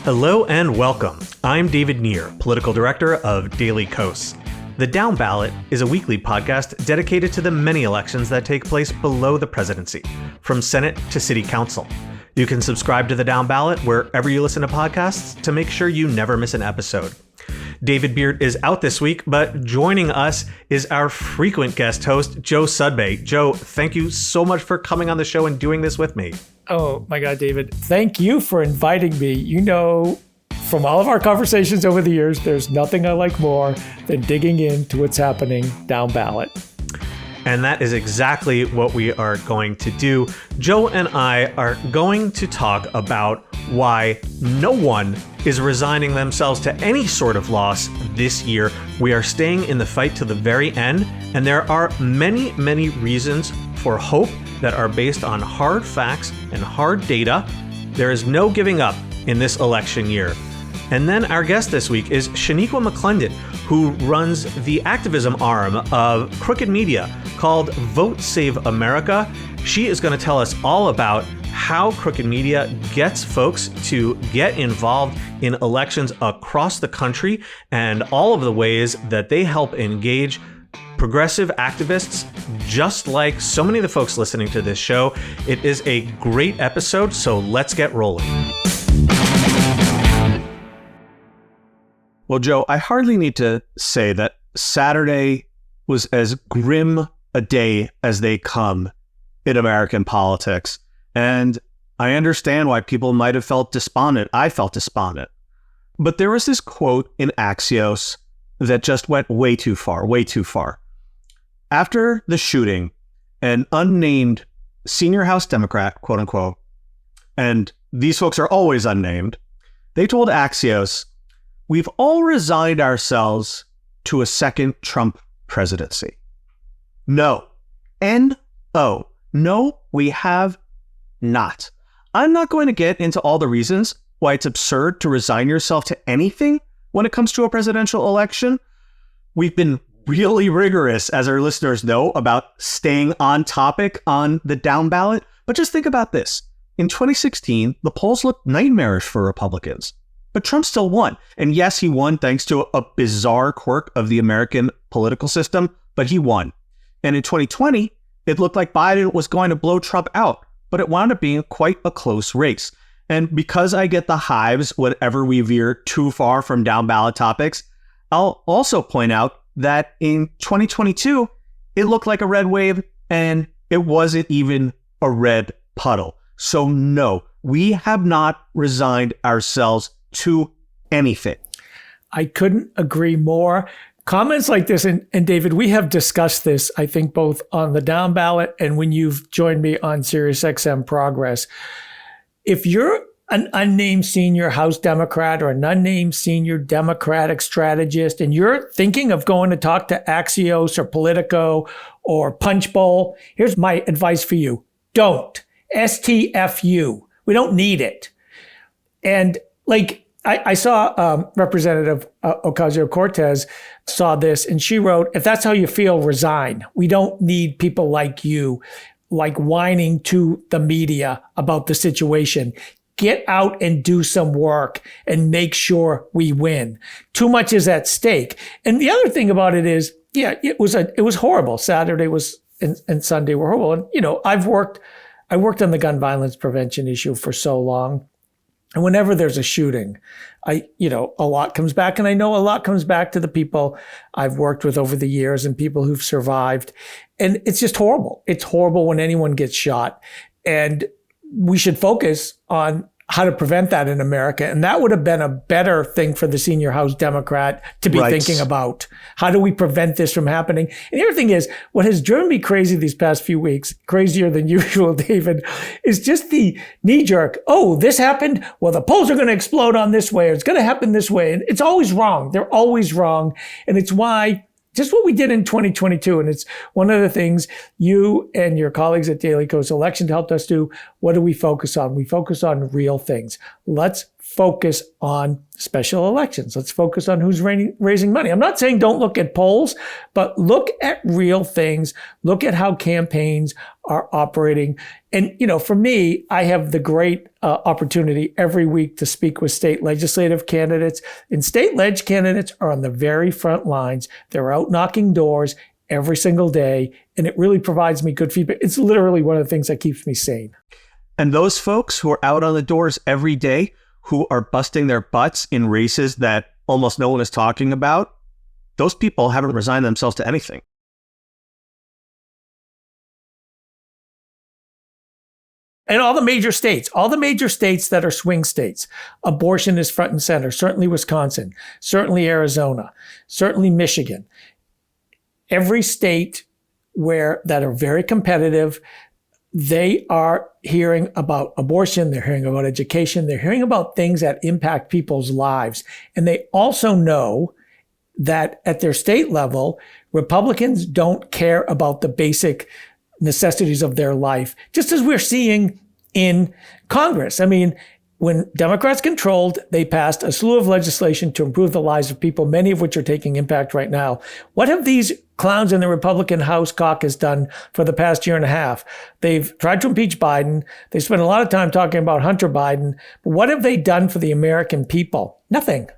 Hello and welcome. I'm David Neer, Political Director of Daily Kos. The Down Ballot is a weekly podcast dedicated to the many elections that take place below the presidency, from Senate to City Council. You can subscribe to The Down Ballot wherever you listen to podcasts to make sure you never miss an episode. David Beard is out this week, but joining us is our frequent guest host, Joe Sudbay. Joe, thank you so much for coming on the show and doing this with me. Oh my God, David, thank you for inviting me. You know, from all of our conversations over the years, there's nothing I like more than digging into what's happening down ballot. And that is exactly what we are going to do. Joe and I are going to talk about why no one is resigning themselves to any sort of loss this year. We are staying in the fight to the very end, and there are many, many reasons for hope that are based on hard facts and hard data. There is no giving up in this election year. And then our guest this week is Shaniqua McClendon, who runs the activism arm of Crooked Media called Vote Save America. She is going to tell us all about how Crooked Media gets folks to get involved in elections across the country and all of the ways that they help engage progressive activists, just like so many of the folks listening to this show. It is a great episode, so let's get rolling. Well, Joe, I hardly need to say that Saturday was as grim a day as they come in American politics. And I understand why people might have felt despondent. I felt despondent. But there was this quote in Axios that just went way too far, way too far. After the shooting, an unnamed senior House Democrat, quote unquote, and these folks are always unnamed, they told Axios, "We've all resigned ourselves to a second Trump presidency." No. N-O. No, we have not. I'm not going to get into all the reasons why it's absurd to resign yourself to anything when it comes to a presidential election. We've been really rigorous, as our listeners know, about staying on topic on the down ballot. But just think about this. In 2016, the polls looked nightmarish for Republicans. But Trump still won. And yes, he won thanks to a bizarre quirk of the American political system, but he won. And in 2020, it looked like Biden was going to blow Trump out, but it wound up being quite a close race. And because I get the hives whenever we veer too far from down ballot topics, I'll also point out that in 2022, it looked like a red wave and it wasn't even a red puddle. So no, we have not resigned ourselves to anything. I couldn't agree more. Comments like this, and David, we have discussed this, I think, both on the down ballot and when you've joined me on SiriusXM Progress. If you're an unnamed senior House Democrat or an unnamed senior Democratic strategist, and you're thinking of going to talk to Axios or Politico or Punchbowl, here's my advice for you. Don't. STFU. We don't need it. And I saw Representative Ocasio-Cortez saw this, and she wrote, "If that's how you feel, resign. We don't need people like you, whining to the media about the situation. Get out and do some work and make sure we win. Too much is at stake." And the other thing about it is, yeah, it was horrible. Saturday was and Sunday were horrible. And I worked on the gun violence prevention issue for so long. And whenever there's a shooting, a lot comes back. And I know a lot comes back to the people I've worked with over the years and people who've survived. And it's just horrible. It's horrible when anyone gets shot. And we should focus on how to prevent that in America. And that would have been a better thing for the senior House Democrat to be thinking about. How do we prevent this from happening? And the other thing is, what has driven me crazy these past few weeks, crazier than usual, David, is just the knee jerk. Oh, this happened? Well, the polls are going to explode on this way, or it's going to happen this way. And it's always wrong. They're always wrong. And it's why just what we did in 2022. And it's one of the things you and your colleagues at Daily Kos Election helped us do. What do we focus on? We focus on real things. Let's focus on special elections. Let's focus on who's raising money. I'm not saying don't look at polls, but look at real things. Look at how campaigns are operating. And, for me, I have the great opportunity every week to speak with state legislative candidates. And state leg candidates are on the very front lines. They're out knocking doors every single day. And it really provides me good feedback. It's literally one of the things that keeps me sane. And those folks who are out on the doors every day, who are busting their butts in races that almost no one is talking about, those people haven't resigned themselves to anything. And all the major states that are swing states, abortion is front and center. Certainly Wisconsin, certainly Arizona, certainly Michigan. Every state that are very competitive, they are hearing about abortion, they're hearing about education, they're hearing about things that impact people's lives. And they also know that at their state level, Republicans don't care about the basic necessities of their life, just as we're seeing in Congress. I mean, when Democrats controlled, they passed a slew of legislation to improve the lives of people, many of which are taking impact right now. What have these clowns in the Republican House caucus done for the past year and a half? They've tried to impeach Biden. They spent a lot of time talking about Hunter Biden. But what have they done for the American people? Nothing.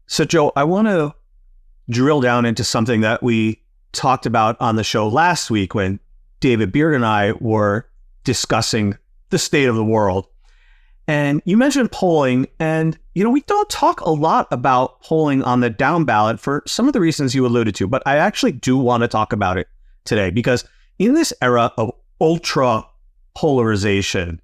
So, Joe, I want to drill down into something that we talked about on the show last week when David Beard and I were discussing the state of the world. And you mentioned polling, and, we don't talk a lot about polling on the down ballot for some of the reasons you alluded to, but I actually do want to talk about it today because in this era of ultra polarization,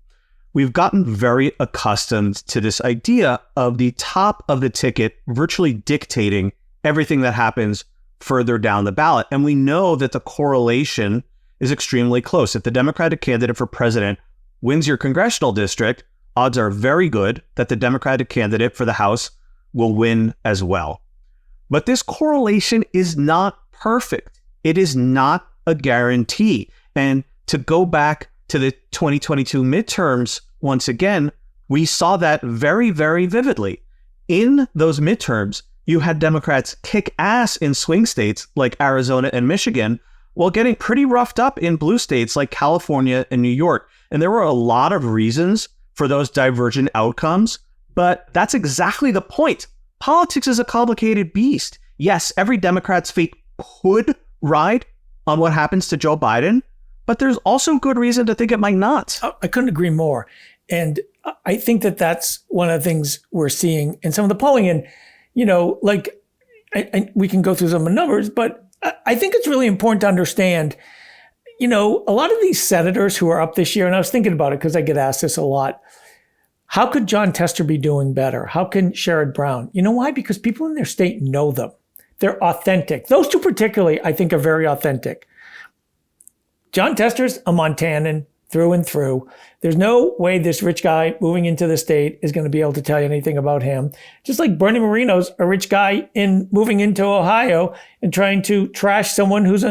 we've gotten very accustomed to this idea of the top of the ticket virtually dictating everything that happens further down the ballot. And we know that the correlation is extremely close. If the Democratic candidate for president wins your congressional district, odds are very good that the Democratic candidate for the House will win as well. But this correlation is not perfect. It is not a guarantee. And to go back to the 2022 midterms, once again, we saw that very, very vividly. In those midterms, you had Democrats kick ass in swing states like Arizona and Michigan, while getting pretty roughed up in blue states like California and New York. And there were a lot of reasons for those divergent outcomes, but that's exactly the point. Politics is a complicated beast. Yes, every Democrat's fate could ride on what happens to Joe Biden, but there's also good reason to think it might not. I couldn't agree more. And I think that that's one of the things we're seeing in some of the polling. And, we can go through some of the numbers, but I think it's really important to understand, a lot of these senators who are up this year, and I was thinking about it because I get asked this a lot. How could Jon Tester be doing better? How can Sherrod Brown? You know why? Because people in their state know them. They're authentic. Those two particularly, I think, are very authentic. Jon Tester's a Montanan through and through. There's no way this rich guy moving into the state is going to be able to tell you anything about him. Just like Bernie Moreno's a rich guy in moving into Ohio and trying to trash someone who's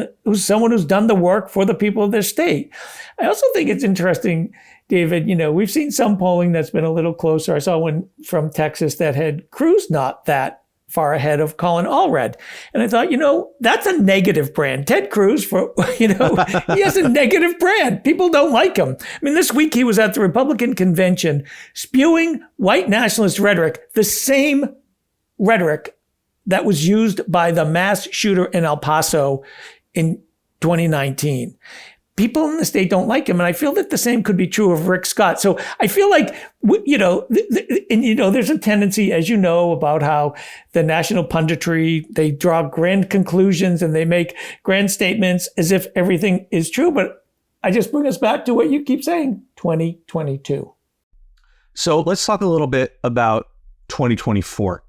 done the work for the people of their state. I also think it's interesting, David, we've seen some polling that's been a little closer. I saw one from Texas that had Cruz not that far ahead of Colin Allred. And I thought, that's a negative brand. Ted Cruz, he has a negative brand. People don't like him. I mean, this week he was at the Republican convention spewing white nationalist rhetoric, the same rhetoric that was used by the mass shooter in El Paso in 2019. People in the state don't like him. And I feel that the same could be true of Rick Scott. So I feel like, there's a tendency, as you know, about how the national punditry, they draw grand conclusions and they make grand statements as if everything is true. But I just bring us back to what you keep saying, 2022. So let's talk a little bit about 2024.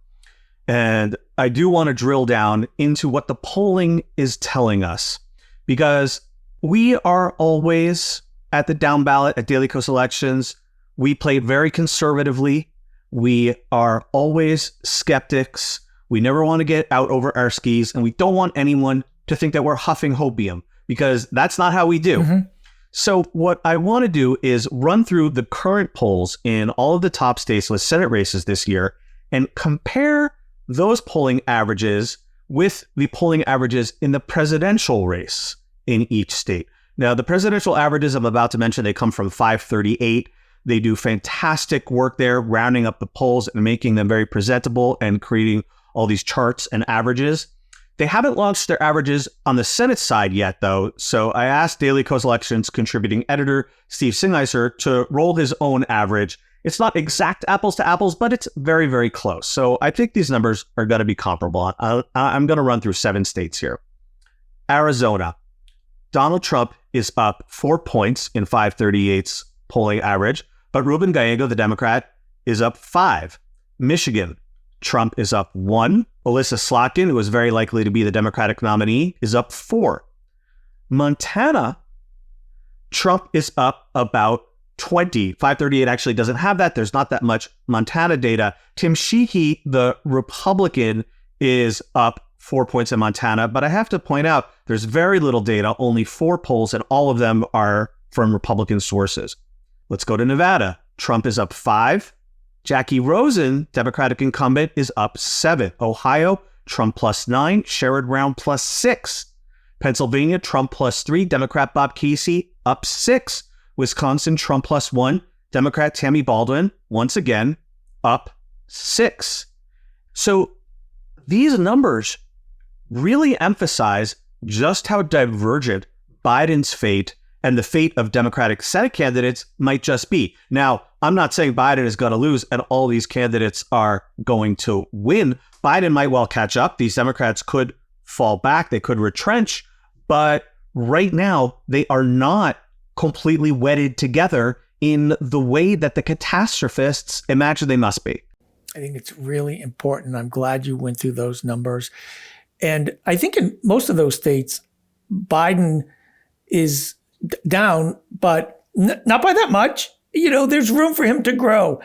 And I do want to drill down into what the polling is telling us, because we are always at the down ballot at Daily Kos elections. We play very conservatively. We are always skeptics. We never want to get out over our skis, and we don't want anyone to think that we're huffing hopium, because that's not how we do. Mm-hmm. So what I want to do is run through the current polls in all of the top states with Senate races this year and compare those polling averages with the polling averages in the presidential race in each state. Now, the presidential averages I'm about to mention, they come from 538. They do fantastic work there, rounding up the polls and making them very presentable and creating all these charts and averages. They haven't launched their averages on the Senate side yet, though, so I asked Daily Kos Elections contributing editor Steve Singheiser to roll his own average. It's not exact apples to apples, but it's very, very close. So I think these numbers are going to be comparable. I'm going to run through 7 states here. Arizona. Donald Trump is up 4 points in 538's polling average, but Ruben Gallego, the Democrat, is up 5. Michigan. Trump is up 1. Alyssa Slotkin, who is very likely to be the Democratic nominee, is up 4. Montana, Trump is up about 20. 538 actually doesn't have that. There's not that much Montana data. Tim Sheehy, the Republican, is up 4 points in Montana, but I have to point out there's very little data, only 4 polls, and all of them are from Republican sources. Let's go to Nevada. Trump is up 5. Jackie Rosen, Democratic incumbent, is up 7. Ohio, Trump plus 9. Sherrod Brown plus 6. Pennsylvania, Trump plus 3. Democrat Bob Casey, up 6. Wisconsin, Trump plus 1. Democrat Tammy Baldwin, once again, up 6. So these numbers really emphasize just how divergent Biden's fate and the fate of Democratic Senate candidates might just be. Now, I'm not saying Biden is going to lose and all these candidates are going to win. Biden might well catch up. These Democrats could fall back. They could retrench. But right now, they are not completely wedded together in the way that the catastrophists imagine they must be. I think it's really important. I'm glad you went through those numbers. And I think in most of those states, Biden is down, but not by that much. You know, there's room for him to grow,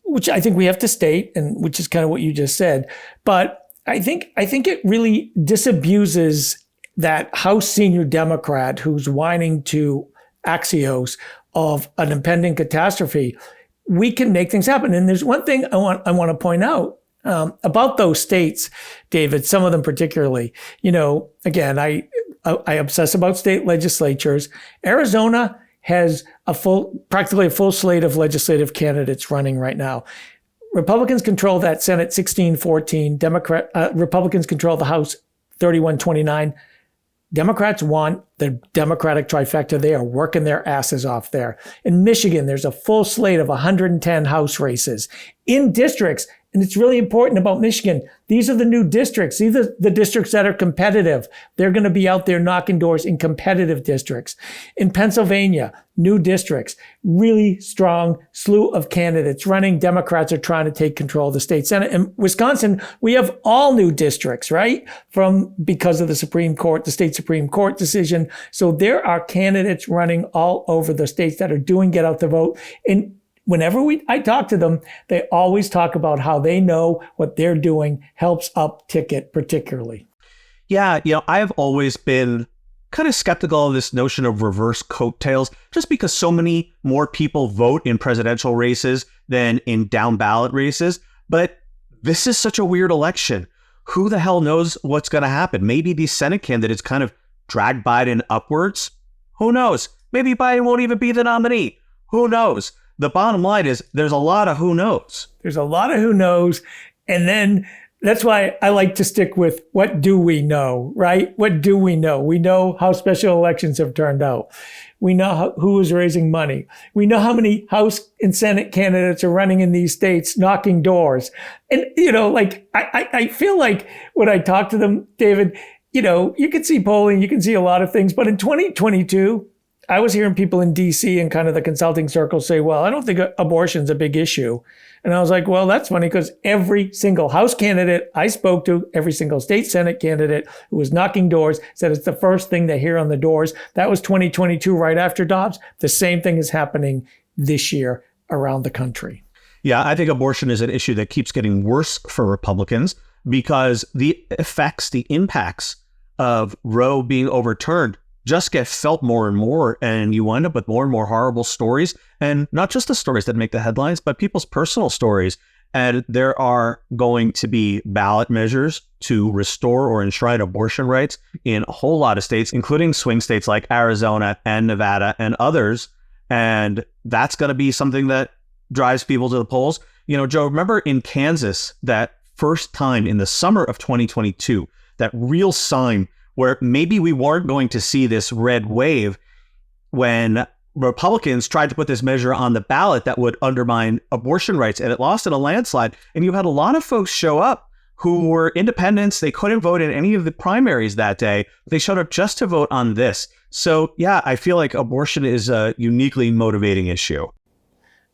which I think we have to state, and which is kind of what you just said. But I think it really disabuses that House senior Democrat who's whining to Axios of an impending catastrophe. We can make things happen. And there's one thing I want to point out about those states, David, some of them particularly. You know, again, I obsess about state legislatures. Arizona has practically a full slate of legislative candidates running right now. Republicans control that Senate 16-14. Republicans control the House 31-29. Democrats want the Democratic trifecta. They are working their asses off there. In Michigan, there's a full slate of 110 House races in districts. And it's really important about Michigan. These are the new districts. These are the districts that are competitive. They're going to be out there knocking doors in competitive districts. In Pennsylvania, new districts, really strong slew of candidates running. Democrats are trying to take control of the state Senate. In Wisconsin, we have all new districts, right? Because of the Supreme Court, the state Supreme Court decision. So there are candidates running all over the states that are doing get out the vote. And whenever I talk to them, they always talk about how they know what they're doing helps up ticket particularly. Yeah, I have always been kind of skeptical of this notion of reverse coattails, just because so many more people vote in presidential races than in down ballot races. But this is such a weird election. Who the hell knows what's going to happen? Maybe these Senate candidates kind of drag Biden upwards. Who knows? Maybe Biden won't even be the nominee. Who knows? The bottom line is there's a lot of who knows. There's a lot of who knows. And then that's why I like to stick with what do we know, right? What do we know? We know how special elections have turned out. We know who is raising money. We know how many House and Senate candidates are running in these states, knocking doors. And, I feel like when I talk to them, David, you can see polling, you can see a lot of things. But in 2022, I was hearing people in DC and kind of the consulting circles say, well, I don't think abortion's a big issue. And I was like, well, that's funny because every single House candidate I spoke to, every single state Senate candidate who was knocking doors said it's the first thing they hear on the doors. That was 2022, right after Dobbs. The same thing is happening this year around the country. Yeah, I think abortion is an issue that keeps getting worse for Republicans because the impacts of Roe being overturned, just get felt more and more, and you wind up with more and more horrible stories, and not just the stories that make the headlines, but people's personal stories. And there are going to be ballot measures to restore or enshrine abortion rights in a whole lot of states, including swing states like Arizona and Nevada and others. And that's going to be something that drives people to the polls. You know, Joe, remember in Kansas, that first time in the summer of 2022, that real sign where maybe we weren't going to see this red wave when Republicans tried to put this measure on the ballot that would undermine abortion rights, and it lost in a landslide. And you had a lot of folks show up who were independents. They couldn't vote in any of the primaries that day. They showed up just to vote on this. So yeah, I feel like abortion is a uniquely motivating issue.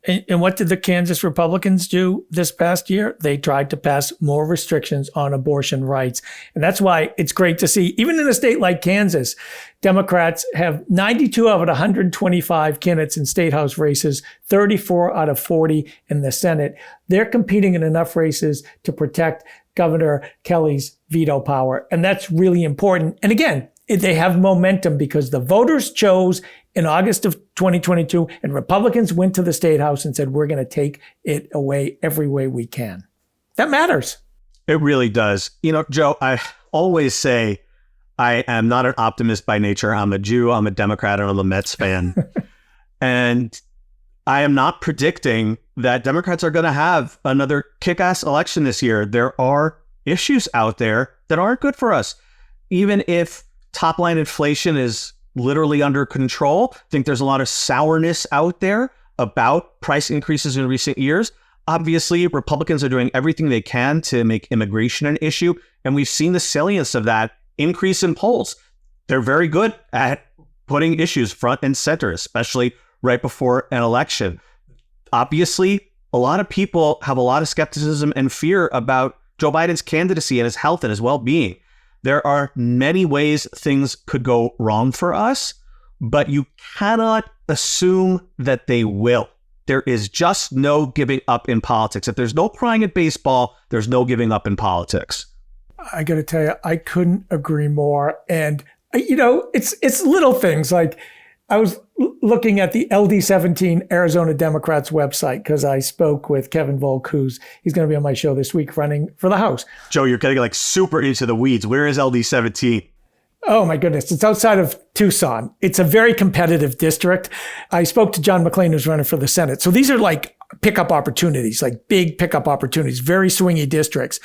And what did the Kansas Republicans do this past year? They tried to pass more restrictions on abortion rights. And that's why it's great to see, even in a state like Kansas, Democrats have 92 out of 125 candidates in state house races, 34 out of 40 in the Senate. They're competing in enough races to protect Governor Kelly's veto power. And that's really important. And again, they have momentum because the voters chose in August of 2022, and Republicans went to the State House and said, we're going to take it away every way we can. That matters. It really does. You know, Joe, I always say I am not an optimist by nature. I'm a Jew, I'm a Democrat, and I'm a Mets fan. And I am not predicting that Democrats are going to have another kick-ass election this year. There are issues out there that aren't good for us. Even if top-line inflation is literally under control, I think there's a lot of sourness out there about price increases in recent years. Obviously, Republicans are doing everything they can to make immigration an issue, and we've seen the salience of that increase in polls. They're very good at putting issues front and center, especially right before an election. Obviously, a lot of people have a lot of skepticism and fear about Joe Biden's candidacy and his health and his well-being. There are many ways things could go wrong for us, but you cannot assume that they will. There is just no giving up in politics. If there's no crying at baseball, there's no giving up in politics. I got to tell you, I couldn't agree more. And, you know, it's little things like I was looking at the LD17 Arizona Democrats website because I spoke with Kevin Volk, he's going to be on my show this week running for the House. Joe, you're getting like super into the weeds. Where is LD17? Oh my goodness. It's outside of Tucson. It's a very competitive district. I spoke to John McClain, who's running for the Senate. So these are like pickup opportunities, like big pickup opportunities, very swingy districts.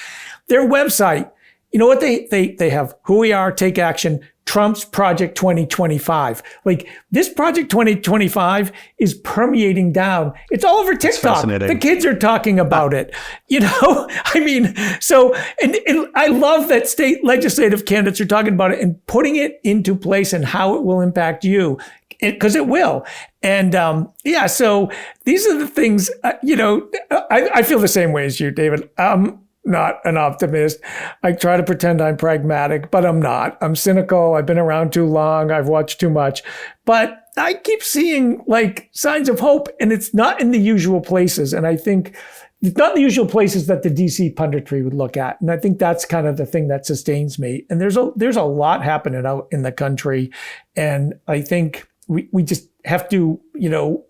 Their website, you know what they have? Who we are, take action, Trump's Project 2025. Like this Project 2025 is permeating down. It's all over TikTok. The kids are talking about it. You know, I mean, so, and I love that state legislative candidates are talking about it and putting it into place and how it will impact you. Because it will. And yeah, so these are the things, you know, I feel the same way as you, David. Not an optimist. I try to pretend I'm pragmatic, but I'm not. I'm cynical. I've been around too long. I've watched too much. But I keep seeing like signs of hope, and it's not in the usual places. And I think it's not in the usual places that the DC punditry would look at. And I think that's kind of the thing that sustains me. And there's a lot happening out in the country. And I think we just have to, you know,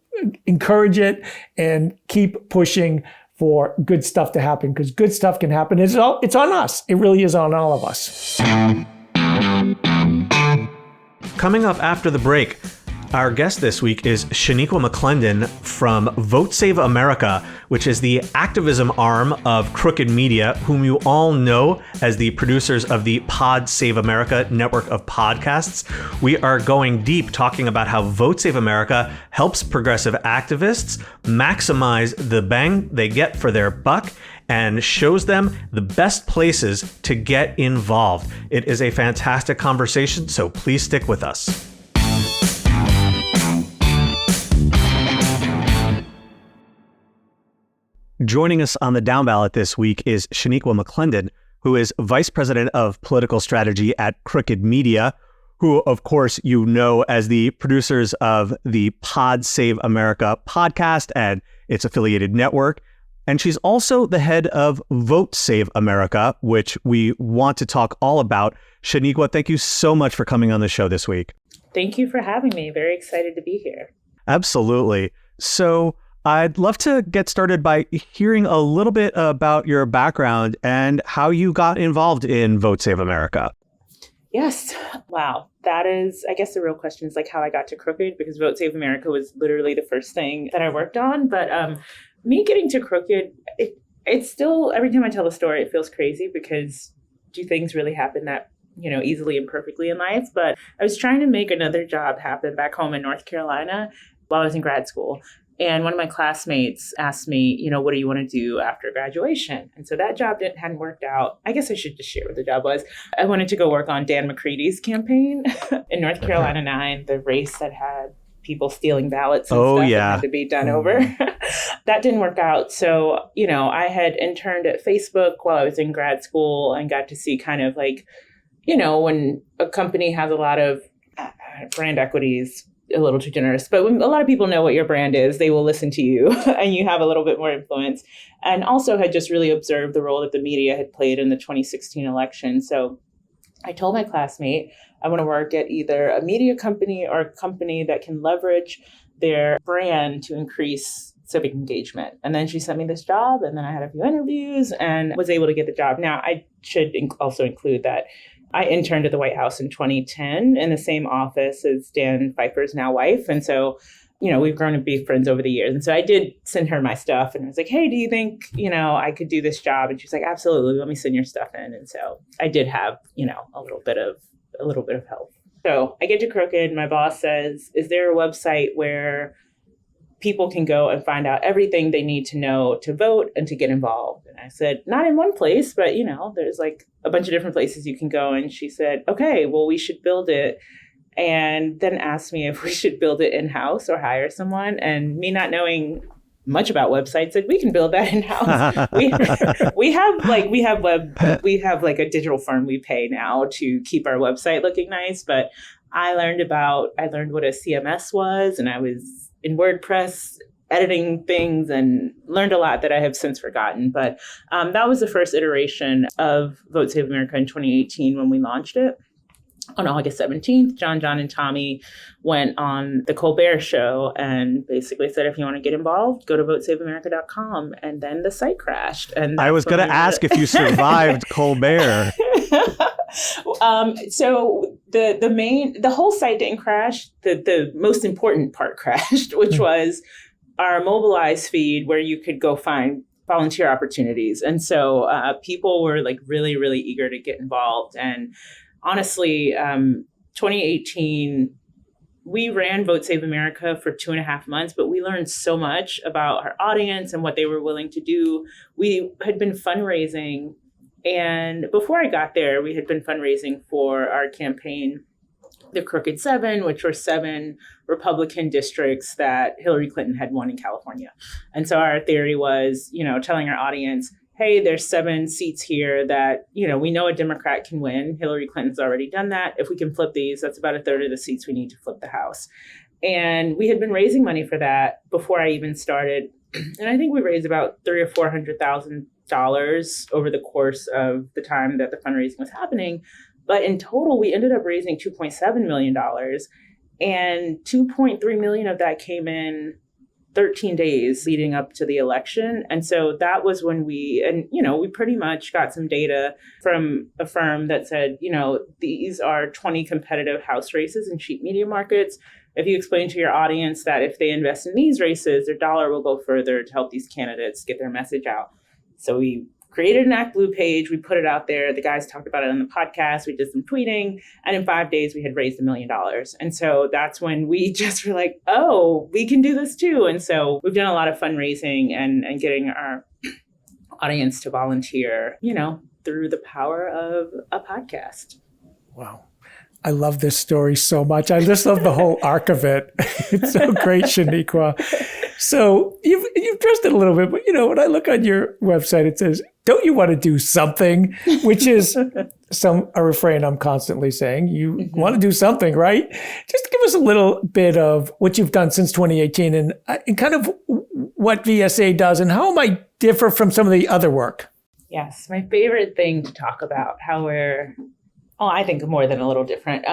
encourage it and keep pushing for good stuff to happen, because good stuff can happen. It's on us. It really is on all of us. Coming up after the break, our guest this week is Shaniqua McClendon from Vote Save America, which is the activism arm of Crooked Media, whom you all know as the producers of the Pod Save America network of podcasts. We are going deep talking about how Vote Save America helps progressive activists maximize the bang they get for their buck and shows them the best places to get involved. It is a fantastic conversation, so please stick with us. Joining us on the Down Ballot this week is Shaniqua McClendon, who is Vice President of Political Strategy at Crooked Media, who, of course, you know as the producers of the Pod Save America podcast and its affiliated network. And she's also the head of Vote Save America, which we want to talk all about. Shaniqua, thank you so much for coming on the show this week. Thank you for having me. Very excited to be here. Absolutely. So I'd love to get started by hearing a little bit about your background and how you got involved in Vote Save America. Yes. Wow. That is, I guess the real question is like how I got to Crooked, because Vote Save America was literally the first thing that I worked on. But me getting to Crooked, it's still, every time I tell the story, it feels crazy because do things really happen that, easily and perfectly in life? But I was trying to make another job happen back home in North Carolina while I was in grad school. And one of my classmates asked me, what do you want to do after graduation? And so that job hadn't worked out. I guess I should just share what the job was. I wanted to go work on Dan McCready's campaign in North Carolina 9, the race that had people stealing ballots and stuff that had to be done over. That didn't work out. So, I had interned at Facebook while I was in grad school and got to see kind of like, when a company has a lot of brand equities, a little too generous, but when a lot of people know what your brand is, they will listen to you and you have a little bit more influence. And also had just really observed the role that the media had played in the 2016 election. So I told my classmate, I want to work at either a media company or a company that can leverage their brand to increase civic engagement. And then she sent me this job, and then I had a few interviews and was able to get the job. Now, I should also include that I interned at the White House in 2010 in the same office as Dan Pfeiffer's now wife. And so, we've grown to be friends over the years. And so I did send her my stuff and I was like, hey, do you think, I could do this job? And she was like, absolutely. Let me send your stuff in. And so I did have, a little bit of help. So I get to Crooked. My boss says, is there a website where people can go and find out everything they need to know to vote and to get involved? And I said, not in one place, but, there's like a bunch of different places you can go. And she said, okay, well, we should build it. And then asked me if we should build it in-house or hire someone. And me not knowing much about websites said, we can build that in-house. we have like a digital firm we pay now to keep our website looking nice. But I learned what a CMS was, and I was in WordPress editing things and learned a lot that I have since forgotten. But that was the first iteration of Vote Save America in 2018 when we launched it. On August 17th, John, and Tommy went on the Colbert Show and basically said, if you want to get involved, go to votesaveamerica.com. And then the site crashed. And I was going to ask if you survived Colbert. So the whole site didn't crash. The most important part crashed, which was our Mobilize feed where you could go find volunteer opportunities. And so people were like really, really eager to get involved. And honestly, 2018, we ran Vote Save America for 2.5 months, but we learned so much about our audience and what they were willing to do. We had been fundraising, and before I got there, we had been fundraising for our campaign, the Crooked 7, which were 7 Republican districts that Hillary Clinton had won in California. And so our theory was, telling our audience, hey, there's 7 seats here that, we know a Democrat can win. Hillary Clinton's already done that. If we can flip these, that's about 1/3 of the seats we need to flip the House. And we had been raising money for that before I even started. And I think we raised about $300,000 or $400,000 over the course of the time that the fundraising was happening. But in total, we ended up raising $2.7 million. And $2.3 million of that came in 13 days leading up to the election. And so that was when we pretty much got some data from a firm that said, these are 20 competitive House races in cheap media markets. If you explain to your audience that if they invest in these races, their dollar will go further to help these candidates get their message out. So we created an ActBlue page. We put it out there. The guys talked about it on the podcast. We did some tweeting. And in 5 days, we had raised $1 million. And so that's when we just were like, oh, we can do this too. And so we've done a lot of fundraising and getting our audience to volunteer, through the power of a podcast. Wow. I love this story so much. I just love the whole arc of it. It's so great, Shaniqua. So you've addressed it a little bit, but when I look on your website, it says, don't you want to do something? Which is a refrain I'm constantly saying. You want to do something, right? Just give us a little bit of what you've done since 2018 and kind of what VSA does and how it might differ from some of the other work. Yes, my favorite thing to talk about, how we're Oh, I think more than a little different.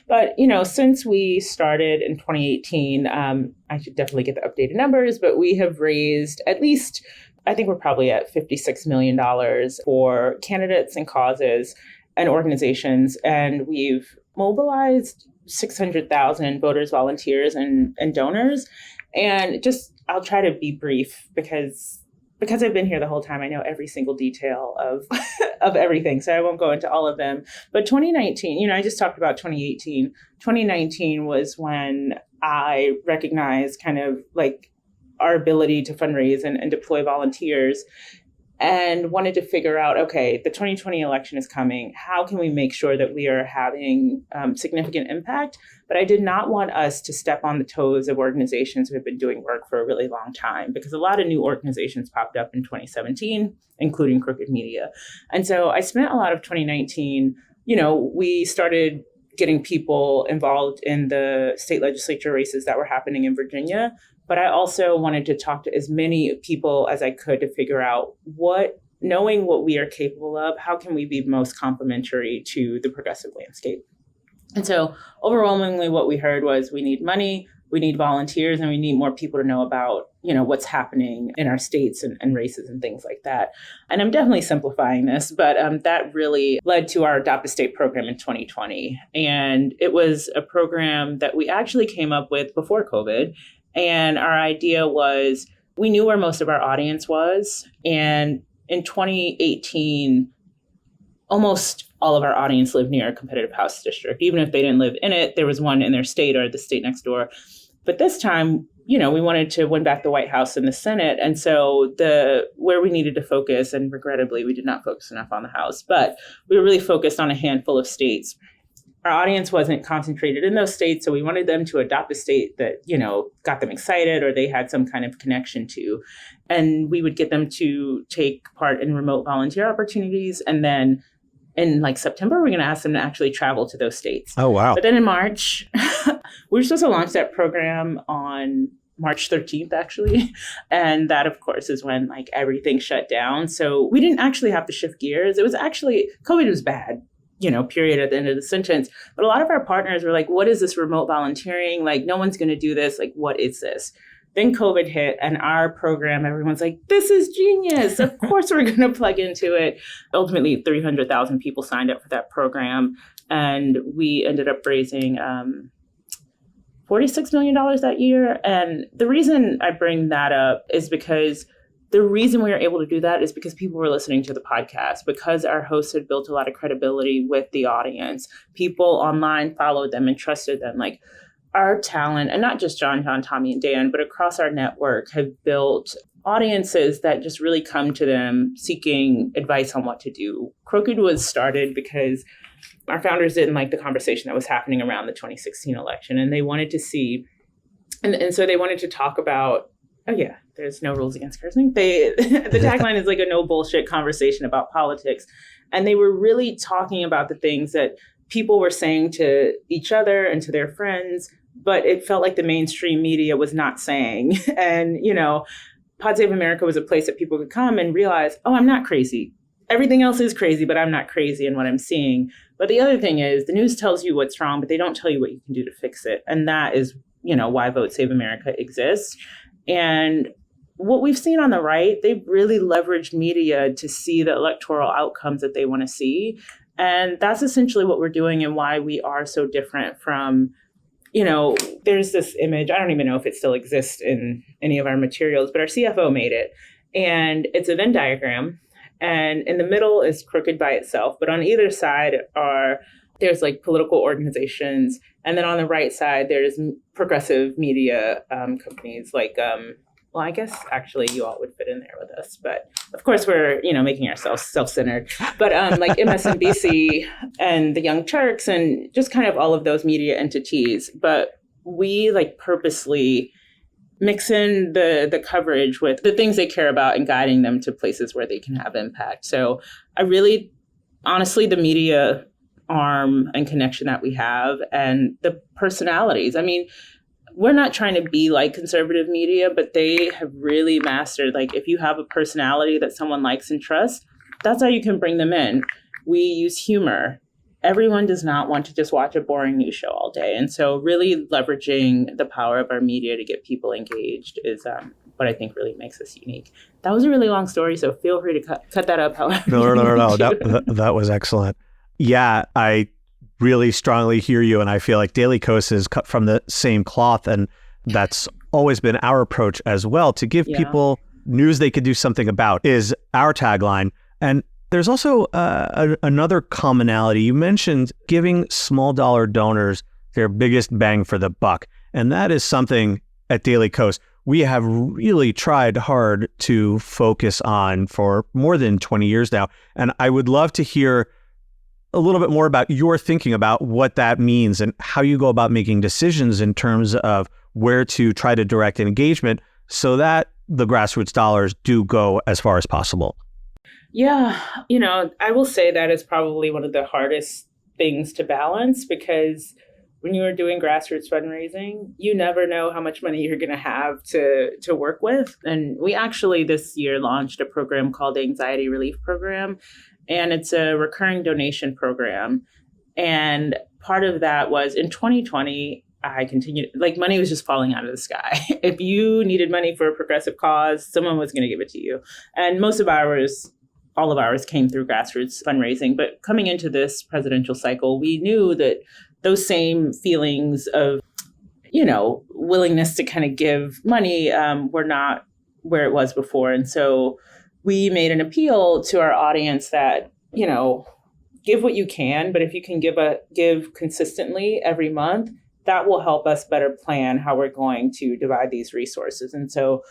But, since we started in 2018, I should definitely get the updated numbers, but we have raised at least, I think we're probably at $56 million for candidates and causes and organizations. And we've mobilized 600,000 voters, volunteers, and donors. And I'll try to be brief because I've been here the whole time. I know every single detail of of everything, so I won't go into all of them. But 2019, I just talked about 2018. 2019 was when I recognized kind of like our ability to fundraise and deploy volunteers, and wanted to figure out, okay, the 2020 election is coming. How can we make sure that we are having significant impact? But I did not want us to step on the toes of organizations who have been doing work for a really long time, because a lot of new organizations popped up in 2017, including Crooked Media. And so I spent a lot of 2019, we started getting people involved in the state legislature races that were happening in Virginia. But I also wanted to talk to as many people as I could to figure out knowing what we are capable of, how can we be most complementary to the progressive landscape? And so overwhelmingly what we heard was we need money, we need volunteers, and we need more people to know about, what's happening in our states and races and things like that. And I'm definitely simplifying this, but that really led to our Adopt a State program in 2020. And it was a program that we actually came up with before COVID. And our idea was, we knew where most of our audience was. And in 2018, almost all of our audience lived near a competitive House district. Even if they didn't live in it, there was one in their state or the state next door. But this time, we wanted to win back the White House and the Senate. And so where we needed to focus, and regrettably, we did not focus enough on the House, but we were really focused on a handful of states. Our audience wasn't concentrated in those states, so we wanted them to adopt a state that, got them excited or they had some kind of connection to. And we would get them to take part in remote volunteer opportunities. And then in September, we're going to ask them to actually travel to those states. Oh, wow. But then in March, we were supposed to launch that program on March 13th, actually. And that, of course, is when everything shut down. So we didn't actually have to shift gears. It was actually, COVID was bad, period at the end of the sentence. But a lot of our partners were like, what is this remote volunteering? No one's going to do this. What is this? Then COVID hit, and our program, everyone's like, this is genius. Of course, we're going to plug into it. Ultimately, 300,000 people signed up for that program. And we ended up raising $46 million that year. And the reason I bring that up is because the reason we were able to do that is because people were listening to the podcast, because our hosts had built a lot of credibility with the audience. People online followed them and trusted them. Our talent, and not just John, Tommy, and Dan, but across our network, have built audiences that just really come to them seeking advice on what to do. Crooked was started because our founders didn't like the conversation that was happening around the 2016 election, and they wanted to see, and so they wanted to talk about, there's no rules against cursing. The tagline is a no bullshit conversation about politics. And they were really talking about the things that people were saying to each other and to their friends, but it felt like the mainstream media was not saying. And, Pod Save America was a place that people could come and realize, oh, I'm not crazy. Everything else is crazy, but I'm not crazy in what I'm seeing. But the other thing is the news tells you what's wrong, but they don't tell you what you can do to fix it. And that is, why Vote Save America exists. And what we've seen on the right, they've really leveraged media to see the electoral outcomes that they want to see. And that's essentially what we're doing and why we are so different from, there's this image, I don't even know if it still exists in any of our materials, but our CFO made it. And it's a Venn diagram. And in the middle is Crooked by itself. But on either side there's political organizations. And then on the right side, there's progressive media companies I guess actually you all would fit in there with us. But of course, we're, making ourselves self-centered. But MSNBC and the Young Turks and just kind of all of those media entities. But we purposely mix in the coverage with the things they care about and guiding them to places where they can have impact. So I really, honestly, the media arm and connection that we have and the personalities. I mean, we're not trying to be like conservative media, but they have really mastered, if you have a personality that someone likes and trusts, that's how you can bring them in. We use humor everyone does not want to just watch a boring news show all day. And so really leveraging the power of our media to get people engaged is what I think really makes us unique. That was a really long story, so feel free to cut that up however. No. That was excellent. Yeah, I really strongly hear you, and I feel like Daily Kos is cut from the same cloth, and that's always been our approach as well. To give people news they could do something about is our tagline. And there's also another commonality. You mentioned giving small dollar donors their biggest bang for the buck. And that is something at Daily Kos we have really tried hard to focus on for more than 20 years now. And I would love to hear a little bit more about your thinking about what that means and how you go about making decisions in terms of where to try to direct engagement so that the grassroots dollars do go as far as possible. Yeah, I will say that is probably one of the hardest things to balance, because when you are doing grassroots fundraising, you never know how much money you're going to have to work with. And we actually this year launched a program called the Anxiety Relief Program, and it's a recurring donation program. And part of that was in 2020, I continued, money was just falling out of the sky. If you needed money for a progressive cause, someone was going to give it to you. And all of ours came through grassroots fundraising. But coming into this presidential cycle, we knew that those same feelings of, willingness to kind of give money were not where it was before. And so we made an appeal to our audience that, give what you can, but if you can give consistently every month, that will help us better plan how we're going to divide these resources. And so,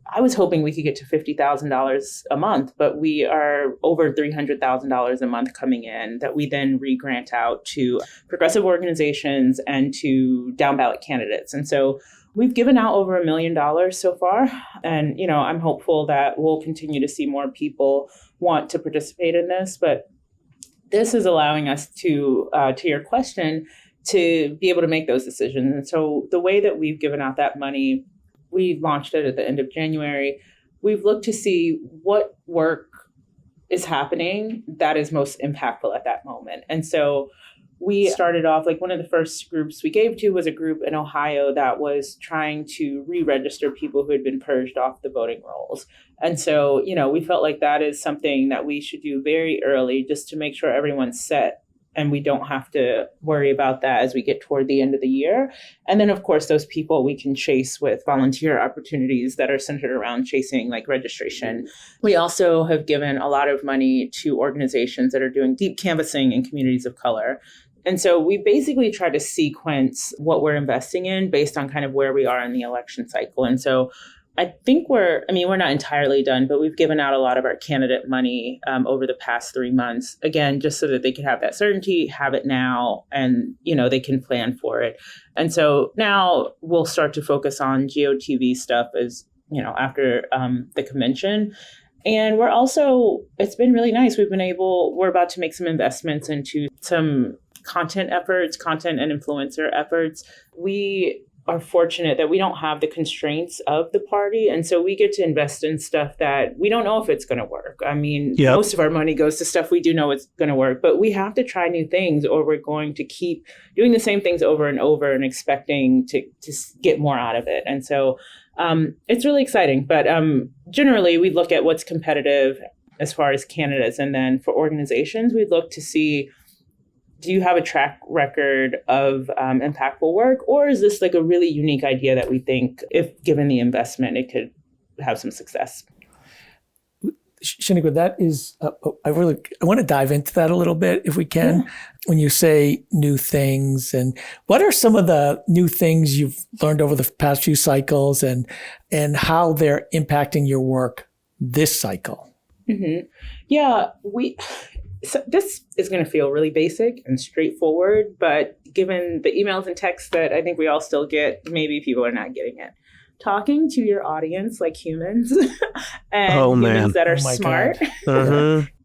I was hoping we could get to $50,000 a month, but we are over $300,000 a month coming in that we then re-grant out to progressive organizations and to down ballot candidates. And so we've given out over $1 million so far. And, I'm hopeful that we'll continue to see more people want to participate in this. But this is allowing us to your question, to be able to make those decisions. And so the way that we've given out that money, we launched it at the end of January. We've looked to see what work is happening that is most impactful at that moment. And so we started off, one of the first groups we gave to was a group in Ohio that was trying to re-register people who had been purged off the voting rolls. And so, we felt like that is something that we should do very early just to make sure everyone's set and we don't have to worry about that as we get toward the end of the year. And then, of course, those people we can chase with volunteer opportunities that are centered around chasing registration. We also have given a lot of money to organizations that are doing deep canvassing in communities of color. And so we basically try to sequence what we're investing in based on kind of where we are in the election cycle. And so I think we're not entirely done, but we've given out a lot of our candidate money over the past 3 months, again, just so that they can have that certainty, have it now, and, they can plan for it. And so now we'll start to focus on GOTV stuff after the convention. And it's been really nice. We're about to make some investments into some content and influencer efforts. We are fortunate that we don't have the constraints of the party. And so we get to invest in stuff that we don't know if it's going to work. Most of our money goes to stuff we do know it's going to work, but we have to try new things or we're going to keep doing the same things over and over and expecting to get more out of it. And so it's really exciting. But generally, we look at what's competitive as far as candidates. And then for organizations, we look to see, do you have a track record of impactful work, or is this a really unique idea that we think, if given the investment, it could have some success? Shaniqua, that is, I want to dive into that a little bit if we can. Yeah. When you say new things, and what are some of the new things you've learned over the past few cycles, and how they're impacting your work this cycle? Mm-hmm. Yeah, So this is going to feel really basic and straightforward, but given the emails and texts that I think we all still get, maybe people are not getting it. Talking to your audience like humans and humans that are smart,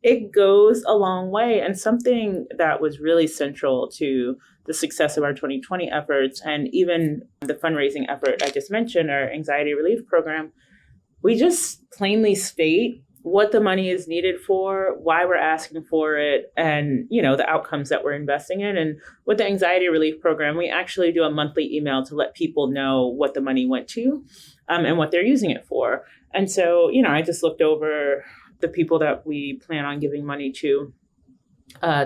it goes a long way. And something that was really central to the success of our 2020 efforts and even the fundraising effort I just mentioned, our Anxiety Relief Program, we just plainly state what the money is needed for, why we're asking for it, and, the outcomes that we're investing in. And with the anxiety relief program, we actually do a monthly email to let people know what the money went to and what they're using it for. And so, I just looked over the people that we plan on giving money to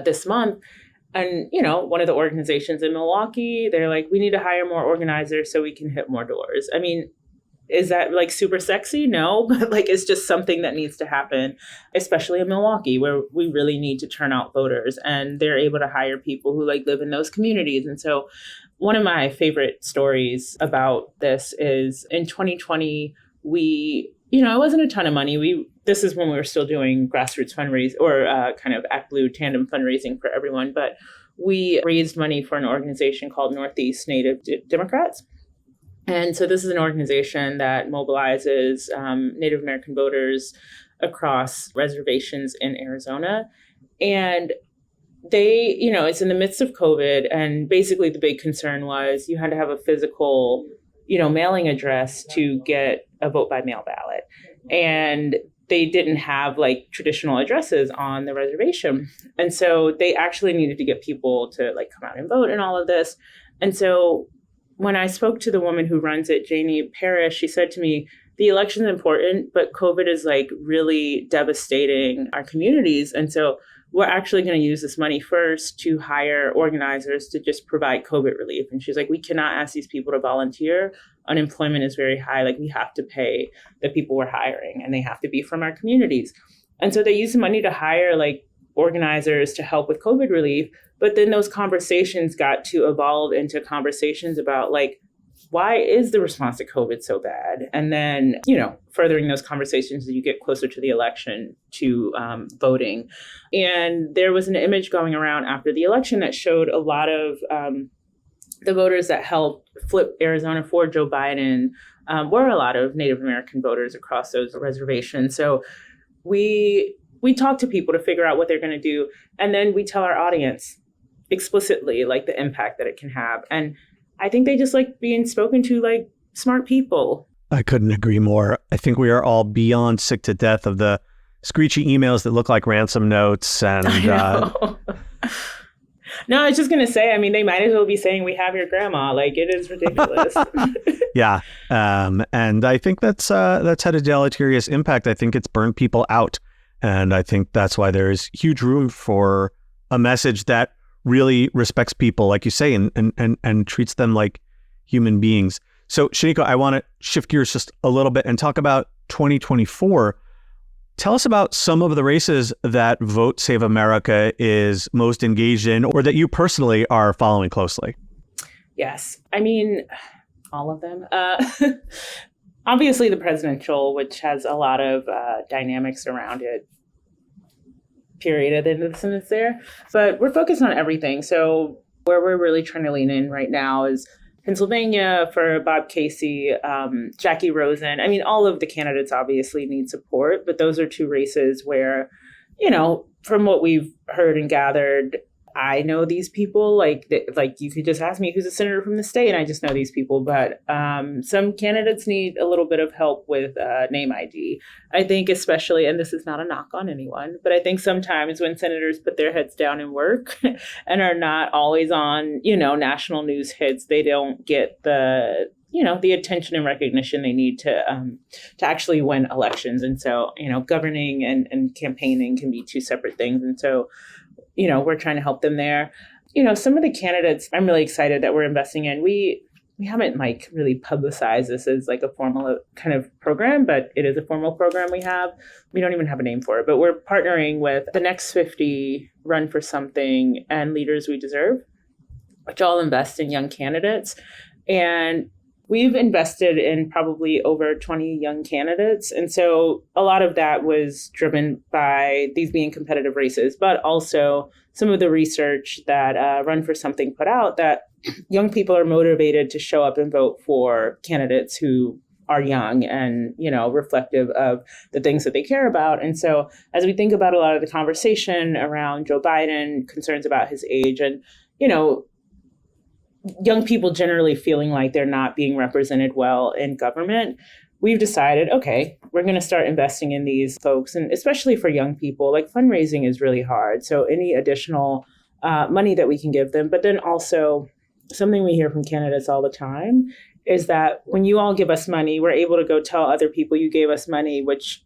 this month. And, one of the organizations in Milwaukee, they're like, we need to hire more organizers so we can hit more doors. I mean, is that like super sexy? No, but like it's just something that needs to happen, especially in Milwaukee, where we really need to turn out voters, and they're able to hire people who like live in those communities. And so one of my favorite stories about this is in 2020, it wasn't a ton of money. This is when we were still doing grassroots fundraising or kind of ActBlue tandem fundraising for everyone, but we raised money for an organization called Northeast Native Democrats. And so this is an organization that mobilizes Native American voters across reservations in Arizona. And they, it's in the midst of COVID. And basically the big concern was you had to have a physical, mailing address to get a vote by mail ballot. And they didn't have like traditional addresses on the reservation. And so they actually needed to get people to like come out and vote and all of this. And so when I spoke to the woman who runs it, Janie Parrish, she said to me, the election is important, but COVID is like really devastating our communities. And so we're actually going to use this money first to hire organizers to just provide COVID relief. And she's like, we cannot ask these people to volunteer. Unemployment is very high. Like we have to pay the people we're hiring, and they have to be from our communities. And so they use the money to hire like organizers to help with COVID relief. But then those conversations got to evolve into conversations about like, why is the response to COVID so bad? And then, furthering those conversations as you get closer to the election to voting. And there was an image going around after the election that showed a lot of the voters that helped flip Arizona for Joe Biden were a lot of Native American voters across those reservations. So we talk to people to figure out what they're going to do. And then we tell our audience explicitly like the impact that it can have. And I think they just like being spoken to like smart people. I couldn't agree more. I think we are all beyond sick to death of the screechy emails that look like ransom notes. And no, I was just going to say, I mean, they might as well be saying we have your grandma. Like it is ridiculous. Yeah. And I think that's had a deleterious impact. I think it's burned people out. And I think that's why there is huge room for a message that really respects people, like you say, and treats them like human beings. So, Shaniko, I want to shift gears just a little bit and talk about 2024. Tell us about some of the races that Vote Save America is most engaged in, or that you personally are following closely. Yes. I mean, all of them. Obviously, the presidential, which has a lot of dynamics around it, period, and the Senate's there. But we're focused on everything. So where we're really trying to lean in right now is Pennsylvania for Bob Casey, Jackie Rosen. I mean, all of the candidates obviously need support, but those are two races where, from what we've heard and gathered, I know these people. Like you could just ask me who's a senator from the state, and I just know these people. But some candidates need a little bit of help with name ID. I think especially, and this is not a knock on anyone, but I think sometimes when senators put their heads down and work and are not always on, national news hits, they don't get the attention and recognition they need to actually win elections. And so, governing and campaigning can be two separate things. And so, we're trying to help them there. Some of the candidates I'm really excited that we're investing in. We haven't really publicized this as like a formal kind of program, but it is a formal program we have. We don't even have a name for it, but we're partnering with the Next 50, Run for Something, and Leaders We Deserve, which all invest in young candidates. And we've invested in probably over 20 young candidates. And so a lot of that was driven by these being competitive races, but also some of the research that Run for Something put out that young people are motivated to show up and vote for candidates who are young and, reflective of the things that they care about. And so as we think about a lot of the conversation around Joe Biden, concerns about his age and, young people generally feeling like they're not being represented well in government, we've decided, okay, we're going to start investing in these folks. And especially for young people, like fundraising is really hard. So any additional money that we can give them, but then also something we hear from candidates all the time is that when you all give us money, we're able to go tell other people you gave us money, which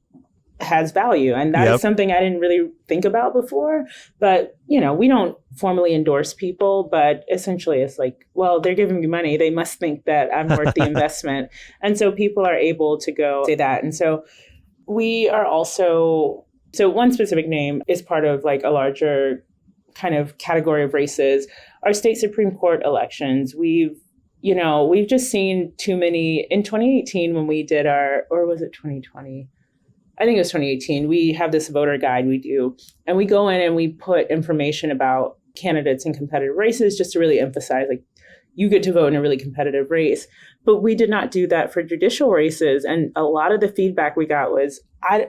has value. And that is something I didn't really think about before. But, we don't formally endorse people, but essentially it's like, well, they're giving me money. They must think that I'm worth the investment. And so people are able to go say that. And so we are also, so one specific name is part of like a larger kind of category of races. Our state Supreme Court elections, we've just seen too many. In 2018, when we did or was it 2020? I think it was 2018. We have this voter guide we do, and we go in and we put information about candidates in competitive races just to really emphasize, like, you get to vote in a really competitive race. But we did not do that for judicial races. And a lot of the feedback we got was, I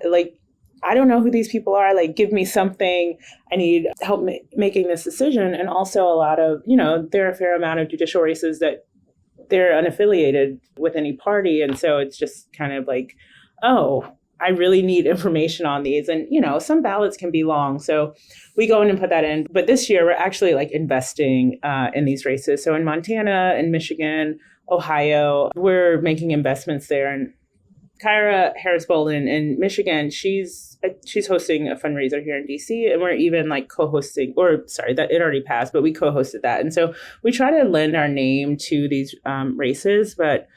don't know who these people are. Like, give me something. I need help making this decision. And also a lot of, there are a fair amount of judicial races that they're unaffiliated with any party. And so it's just kind of like, oh, I really need information on these. And, some ballots can be long. So we go in and put that in. But this year, we're actually like investing in these races. So in Montana and Michigan, Ohio, we're making investments there. And Kyra Harris-Bolden in Michigan, she's hosting a fundraiser here in DC, and we're even like co-hosting, that it already passed, but we co-hosted that. And so we try to lend our name to these races, but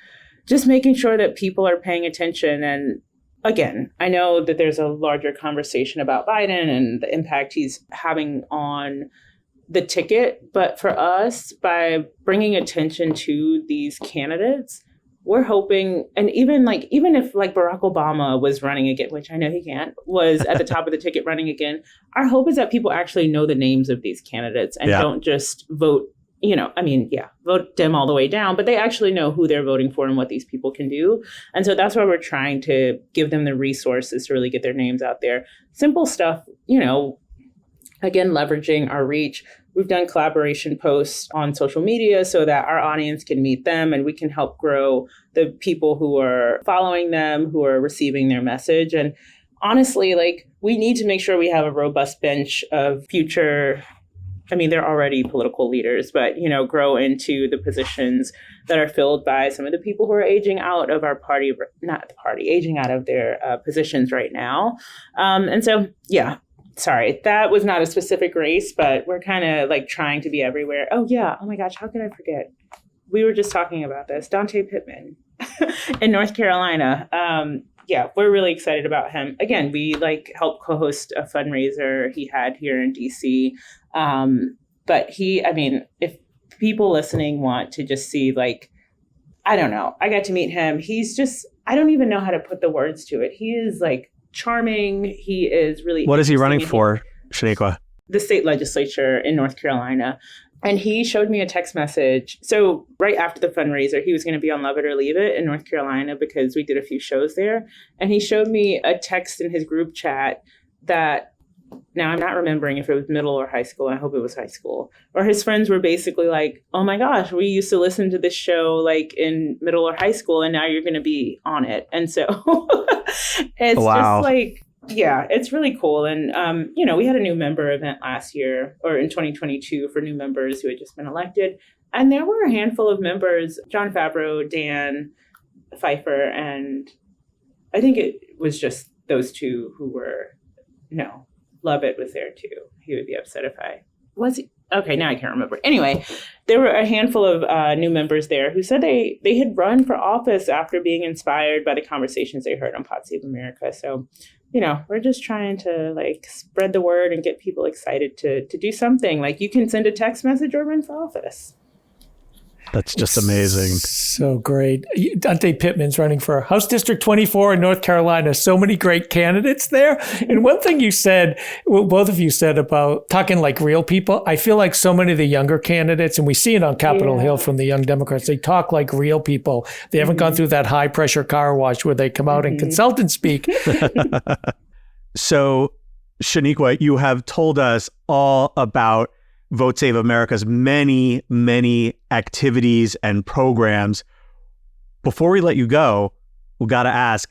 just making sure that people are paying attention. And again, I know that there's a larger conversation about Biden and the impact he's having on the ticket, but for us, by bringing attention to these candidates, we're hoping, and even if like Barack Obama was running again, which I know he can't, was at the top of the ticket running again, our hope is that people actually know the names of these candidates and don't just vote, vote Dem all the way down, but they actually know who they're voting for and what these people can do. And so that's why we're trying to give them the resources to really get their names out there. Simple stuff, again, leveraging our reach. We've done collaboration posts on social media so that our audience can meet them and we can help grow the people who are following them, who are receiving their message. And honestly, like, we need to make sure we have a robust bench of future, they're already political leaders, but, grow into the positions that are filled by some of the people who are aging out of our party, aging out of their positions right now. And so, sorry, that was not a specific race, but we're kind of like trying to be everywhere. Oh, yeah. Oh, my gosh. How could I forget? We were just talking about this. Dante Pittman in North Carolina. We're really excited about him. Again, we helped co-host a fundraiser he had here in DC. But if people listening want to just see, I don't know, I got to meet him. He's just, I don't even know how to put the words to it. He is charming. He is really. What is he running for, Shaniqua? The state legislature in North Carolina. And he showed me a text message. So right after the fundraiser, he was going to be on Love It or Leave It in North Carolina because we did a few shows there. And he showed me a text in his group chat that, now I'm not remembering if it was middle or high school. I hope it was high school. Or his friends were basically like, oh my gosh, we used to listen to this show in middle or high school, and now you're going to be on it. And so it's just it's really cool. And, we had a new member event last year or in 2022 for new members who had just been elected. And there were a handful of members, Jon Favreau, Dan Pfeiffer, and I think it was just those two who were, Lovett was there too. He would be upset if I was. Okay, now I can't remember. Anyway, there were a handful of new members there who said they had run for office after being inspired by the conversations they heard on Pod Save America. So, we're just trying to spread the word and get people excited to do something. You can send a text message or run for office. That's just amazing. So great. Dante Pittman's running for House District 24 in North Carolina. So many great candidates there. And one thing you said, both of you said about talking like real people, I feel like so many of the younger candidates, and we see it on Capitol Hill from the Young Democrats, they talk like real people. They haven't gone through that high pressure car wash where they come out and consult and speak. So, Shaniqua, you have told us all about Vote Save America's many, many activities and programs. Before we let you go, we got to ask,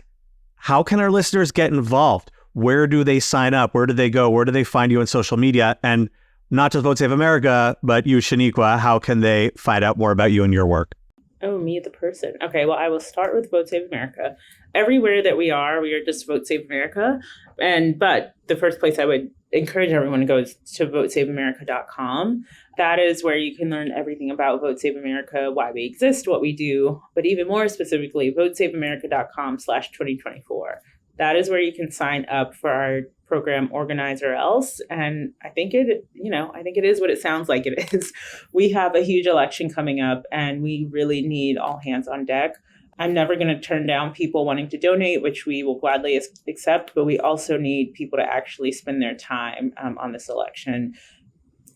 how can our listeners get involved? Where do they sign up? Where do they go? Where do they find you on social media? And not just Vote Save America, but you, Shaniqua, how can they find out more about you and your work? Oh, me, the person. Okay, well, I will start with Vote Save America. Everywhere that we are just Vote Save America. But the first place I would encourage everyone to go is to votesaveamerica.com. That is where you can learn everything about Vote Save America, why we exist, what we do, but even more specifically, votesaveamerica.com/2024. That is where you can sign up for our program Organize or Else. And I think it is what it sounds like it is. We have a huge election coming up and we really need all hands on deck. I'm never going to turn down people wanting to donate, which we will gladly accept, but we also need people to actually spend their time on this election.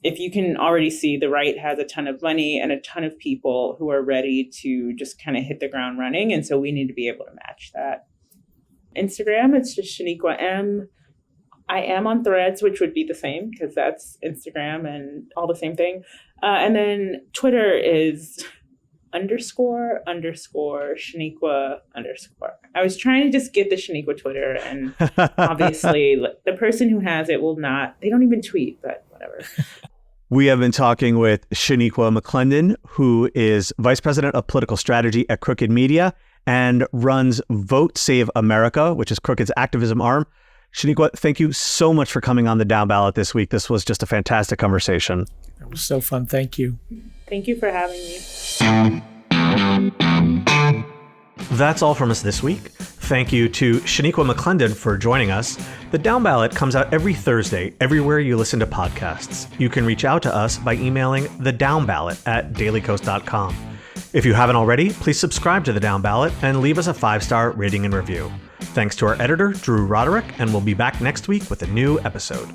If you can already see, the right has a ton of money and a ton of people who are ready to just kind of hit the ground running. And so we need to be able to match that. Instagram, it's just Shaniqua M. I am on Threads, which would be the same because that's Instagram and all the same thing. And then Twitter is __Shaniqua _. I was trying to just get the Shaniqua Twitter, and obviously the person who has it they don't even tweet, but whatever. We have been talking with Shaniqua McClendon, who is Vice President of Political Strategy at Crooked Media and runs Vote Save America, which is Crooked's activism arm. Shaniqua, thank you so much for coming on the Down Ballot this week. This was just a fantastic conversation. It was so fun. Thank you. Thank you for having me. That's all from us this week. Thank you to Shaniqua McClendon for joining us. The Down Ballot comes out every Thursday, everywhere you listen to podcasts. You can reach out to us by emailing thedownballot@dailykos.com. If you haven't already, please subscribe to The Down Ballot and leave us a 5-star rating and review. Thanks to our editor, Drew Roderick, and we'll be back next week with a new episode.